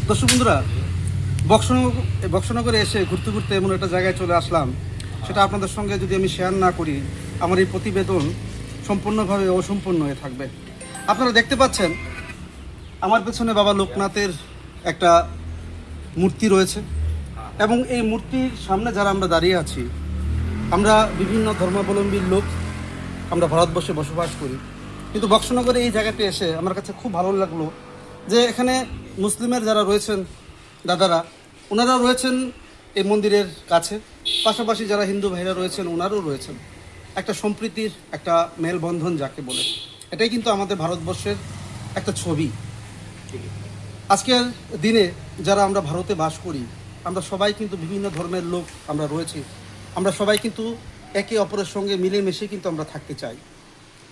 দর্শক বন্ধুরা, বক্সনগরে এসে ঘুরতে ঘুরতে এমন একটা জায়গায় চলে আসলাম, সেটা আপনাদের সঙ্গে যদি আমি শেয়ার না করি আমার এই প্রতিবেদন সম্পূর্ণভাবে অসম্পূর্ণ হয়ে থাকবে। আপনারা দেখতে পাচ্ছেন আমার পেছনে বাবা লোকনাথের একটা মূর্তি রয়েছে এবং এই মূর্তির সামনে যারা আমরা দাঁড়িয়ে আছি, আমরা বিভিন্ন ধর্মাবলম্বীর লোক, আমরা ভারতবর্ষে বসবাস করি। কিন্তু বক্সনগরে এই জায়গাতে এসে আমার কাছে খুব ভালো লাগলো যে এখানে মুসলিমের যারা রয়েছেন দাদারা, ওনারা রয়েছেন এই মন্দিরের কাছে, পাশাপাশি যারা হিন্দু ভাইরা রয়েছেন ওনারাও রয়েছেন। একটা সম্প্রীতির একটা মেলবন্ধন যাকে বলে, এটাই কিন্তু আমাদের ভারতবর্ষের একটা ছবি। আজকের দিনে যারা আমরা ভারতে বাস করি, আমরা সবাই কিন্তু বিভিন্ন ধর্মের লোক আমরা রয়েছি, আমরা সবাই কিন্তু একে অপরের সঙ্গে মিলেমিশে কিন্তু আমরা থাকতে চাই।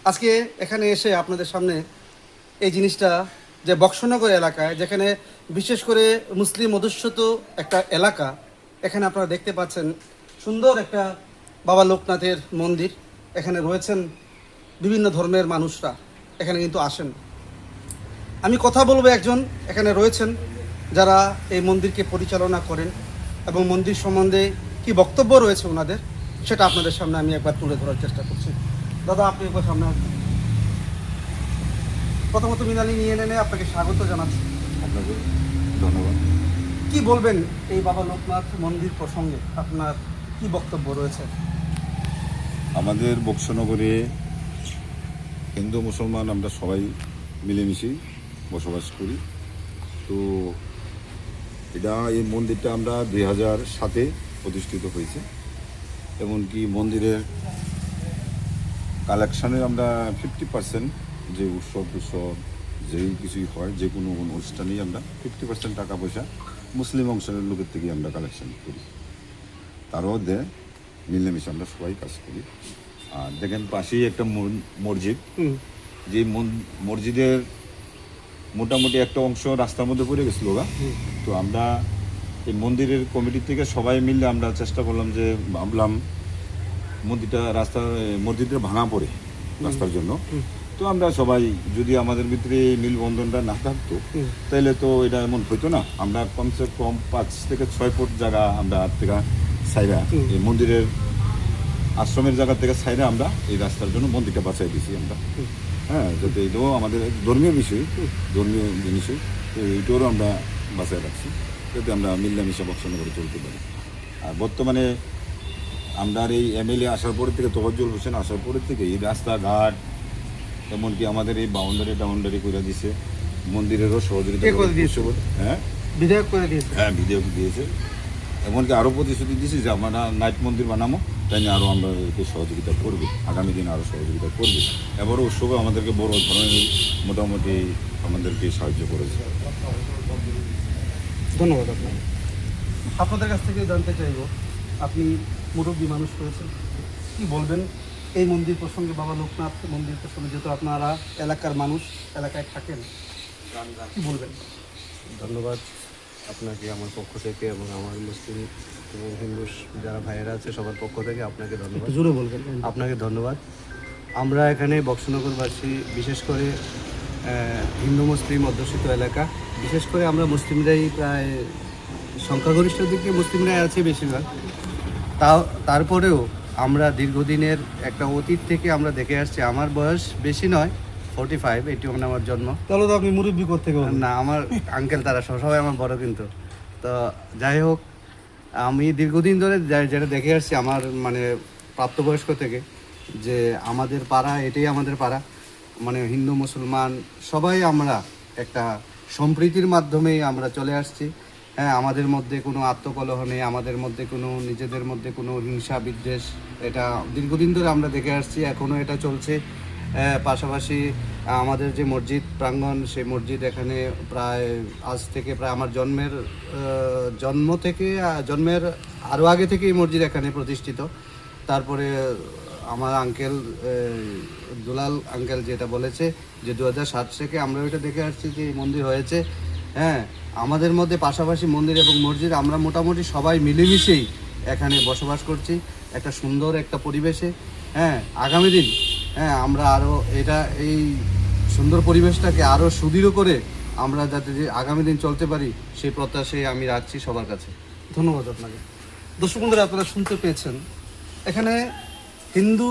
আজকে এখানে এসে আপনাদের সামনে এই জিনিসটা, যে বক্সনগর এলাকায় যেখানে বিশেষ করে মুসলিম অধ্যুষিত একটা এলাকা, এখানে আপনারা দেখতে পাচ্ছেন সুন্দর একটা বাবা লোকনাথের মন্দির। এখানে রয়েছেন বিভিন্ন ধর্মের মানুষরা, এখানে কিন্তু আসেন। আমি কথা বলবো একজন এখানে রয়েছেন যারা এই মন্দিরকে পরিচালনা করেন এবং মন্দির সম্বন্ধে কি বক্তব্য রয়েছে ওনাদের, সেটা আপনাদের সামনে আমি একবার তুলে ধরার চেষ্টা করছি। দাদা, আপনি একবার সামনে আসবেন। প্রথমত মিনালি নিয়ে নেনে আপনাকে স্বাগত জানাচ্ছি। আপনাকে ধন্যবাদ। কি বলবেন এই বাবা লোকনাথ মন্দির প্রসঙ্গে, আপনার কি বক্তব্য রয়েছে? আমাদের বক্সনগরে হিন্দু মুসলমান আমরা সবাই মিলেমিশেই বসবাস করি। তো এই মন্দিরটা আমরা 2007-এ প্রতিষ্ঠিত হয়েছে। এমনকি মন্দিরের কালেকশানের আমরা 50% যে উৎসব যেই কিছুই হয়, যে কোনো অনুষ্ঠানেই আমরা 50% টাকা পয়সা মুসলিম অংশের লোকের থেকেই আমরা কালেকশন করি। তার মধ্যে মিলেমিশে আমরা সবাই কাজ করি। আর দেখেন পাশেই একটা মসজিদ, যে মসজিদের মোটামুটি একটা অংশ রাস্তার মধ্যে পড়ে গেছিল। তো আমরা এই মন্দিরের কমিটি থেকে সবাই মিলে আমরা চেষ্টা করলাম, যে ভাবলাম মসজিদটা ভাঙা পড়ে রাস্তার জন্য। তো আমরা সবাই যদি আমাদের ভিতরে মিলবন্ধনটা না থাকতো তাহলে তো এটা এমন হইতো না। আমরা কমসে কম 5 থেকে 6 ফুট জায়গা আমরা থেকে সাইরা, এই মন্দিরের আশ্রমের জায়গা থেকে সাইরা আমরা এই রাস্তার জন্য মন্দিরটা বাঁচাই দিয়েছি আমরা। হ্যাঁ, যাতে এটাও আমাদের ধর্মীয় বিষয়, ধর্মীয় জিনিসই, তো এইটারও আমরা বাঁচাই রাখছি যাতে আমরা মিলেমিশে বক্সন করে চলতে পারি। আর বর্তমানে আমরা এই MLA আসার পরে থেকে, তোফাজ্জল হোসেন আসার পরে থেকে এই রাস্তাঘাট, এমনকি আমাদের এই বাউন্ডারি করে দিয়েছে, মন্দিরেরও সহযোগিতা করে দিয়েছে। হ্যাঁ, বিধায়ক করে দিয়েছে। হ্যাঁ, বিধায়ক দিয়েছে। এমনকি আরও প্রতিশ্রুতি দিয়েছি যে আমরা নাইট মন্দির বানাবো, তাই নিয়ে আরও আমাদেরকে সহযোগিতা করবে, আগামী দিনে আরও সহযোগিতা করবে। এবারও উৎসবে আমাদেরকে বড় ধরনের মোটামুটি আমাদেরকে সাহায্য করেছে। ধন্যবাদ আপনাকে। আপনাদের কাছ থেকে জানতে চাইব, আপনি মুরব্বী মানুষ রয়েছেন, কি বলবেন এই মন্দির প্রসঙ্গে, বাবা লোকনাথ মন্দির প্রসঙ্গে, যেহেতু আপনারা এলাকার মানুষ, এলাকায় থাকেন, কি বলবেন? ধন্যবাদ আপনাকে আমার পক্ষ থেকে এবং আমার মুসলিম এবং হিন্দু যারা ভাইয়েরা আছে সবার পক্ষ থেকে আপনাকে ধন্যবাদ। জোরে বলবেন। আপনাকে ধন্যবাদ। আমরা এখানে বক্সনগরবাসী, বিশেষ করে হিন্দু মুসলিম অধ্যুষিত এলাকা, বিশেষ করে আমরা মুসলিমরাই প্রায় সংখ্যাগরিষ্ঠ দিকে মুসলিমরাই আছে বেশিরভাগ। তারপরেও আমরা দীর্ঘদিনের একটা অতীত থেকে আমরা দেখে আসছি। আমার বয়স বেশি নয়, 45, 81 আমার জন্ম। তাহলে তো আপনি মুরব্বী করতে গেলেন না, আমার আঙ্কেল তারা সবাই আমার বড়। কিন্তু তো যাই হোক, আমি দীর্ঘদিন ধরে যেটা দেখে আসছি আমার প্রাপ্তবয়স্ক থেকে, যে আমাদের পাড়া, এটাই আমাদের পাড়া, হিন্দু মুসলমান সবাই আমরা একটা সম্প্রীতির মাধ্যমেই আমরা চলে আসছি। হ্যাঁ, আমাদের মধ্যে কোনো আত্মকলহ নেই, আমাদের মধ্যে কোনো নিজেদের মধ্যে কোনো হিংসা বিদ্বেষ, এটা দীর্ঘদিন ধরে আমরা দেখে আসছি, এখনও এটা চলছে। পাশাপাশি আমাদের যে মসজিদ প্রাঙ্গণ, সেই মসজিদ এখানে আজ থেকে প্রায় আমার জন্মের আরও আগে থেকে এই মসজিদ এখানে প্রতিষ্ঠিত। তারপরে আমার আঙ্কেল দুলাল আঙ্কেল যেটা বলেছে যে 2007 থেকে আমরা ওইটা দেখে আসছি যে এই মন্দির হয়েছে। হ্যাঁ, আমাদের মধ্যে পাশাপাশি মন্দির এবং মসজিদ, আমরা মোটামুটি সবাই মিলেমিশেই এখানে বসবাস করছি একটা সুন্দর একটা পরিবেশে। হ্যাঁ, আগামী দিন আমরা আরও এই সুন্দর পরিবেশটাকে আরও সুদৃঢ় করে আমরা যাতে যে আগামী দিন চলতে পারি সেই প্রত্যাশাই আমি রাখছি সবার কাছে। ধন্যবাদ আপনাকে। দর্শক বন্ধুরা, আপনারা শুনতে পেয়েছেন এখানে হিন্দু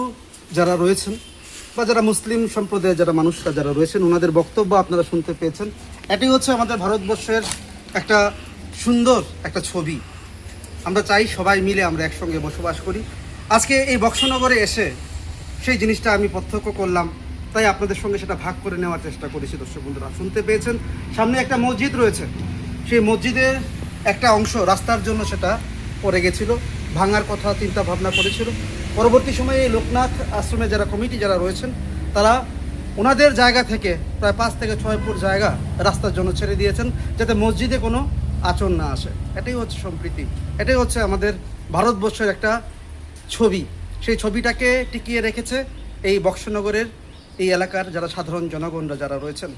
যারা রয়েছেন বা যারা মুসলিম সম্প্রদায়ের যারা মানুষরা যারা রয়েছেন ওনাদের বক্তব্য আপনারা শুনতে পেয়েছেন। এটি হচ্ছে আমাদের ভারতবর্ষের একটা সুন্দর একটা ছবি। আমরা চাই সবাই মিলে আমরা একসঙ্গে বসবাস করি। আজকে এই বক্সনগরে এসে সেই জিনিসটা আমি প্রত্যক্ষ করলাম, তাই আপনাদের সঙ্গে সেটা ভাগ করে নেওয়ার চেষ্টা করেছি। দর্শক বন্ধুরা শুনতে পেয়েছেন সামনে একটা মসজিদ রয়েছে, সেই মসজিদের একটা অংশ রাস্তার জন্য সেটা পড়ে গেছিল, ভাঙার কথা চিন্তা ভাবনা করেছিল। পরবর্তী সময়ে এই লোকনাথ আশ্রমে যারা কমিটি যারা রয়েছেন তারা ওনাদের জায়গা থেকে প্রায় 5 থেকে 6 ফুট জায়গা রাস্তার জন্য ছেড়ে দিয়েছেন, যাতে মসজিদে কোনো আচরণ না আসে। এটাই হচ্ছে সম্প্রীতি, এটাই হচ্ছে আমাদের ভারতবর্ষের একটা ছবি। সেই ছবিটাকে টিকিয়ে রেখেছে এই বক্সনগরের এই এলাকার যারা সাধারণ জনগণরা যারা রয়েছেন।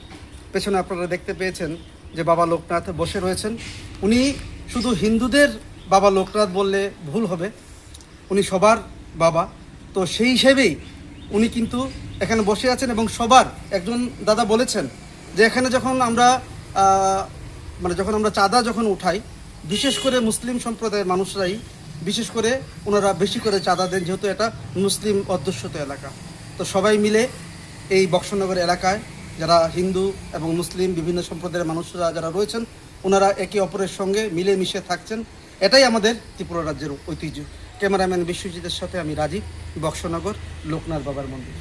পেছনে আপনারা দেখতে পেয়েছেন যে বাবা লোকনাথ বসে রয়েছেন। উনি শুধু হিন্দুদের বাবা লোকনাথ বললে ভুল হবে, উনি সবার বাবা। তো সেই হিসেবেই উনি কিন্তু এখানে বসে আছেন এবং সবার একজন দাদা বলেছেন যে এখানে যখন আমরা যখন আমরা চাঁদা যখন উঠাই, বিশেষ করে মুসলিম সম্প্রদায়ের মানুষরাই বিশেষ করে ওনারা বেশি করে চাঁদা দেন, যেহেতু এটা মুসলিম অধ্যুষিত এলাকা। তো সবাই মিলে এই বক্সনগর এলাকায় যারা হিন্দু এবং মুসলিম বিভিন্ন সম্প্রদায়ের মানুষরা যারা রয়েছেন ওনারা একে অপরের সঙ্গে মিলেমিশে থাকছেন। এটাই আমাদের ত্রিপুরা রাজ্যের ঐতিহ্য। ক্যামেরাম্যান বিশ্বজিতের সাথে আমি রাজীব, বক্সনগর লোকনাথ বাবার মন্দির।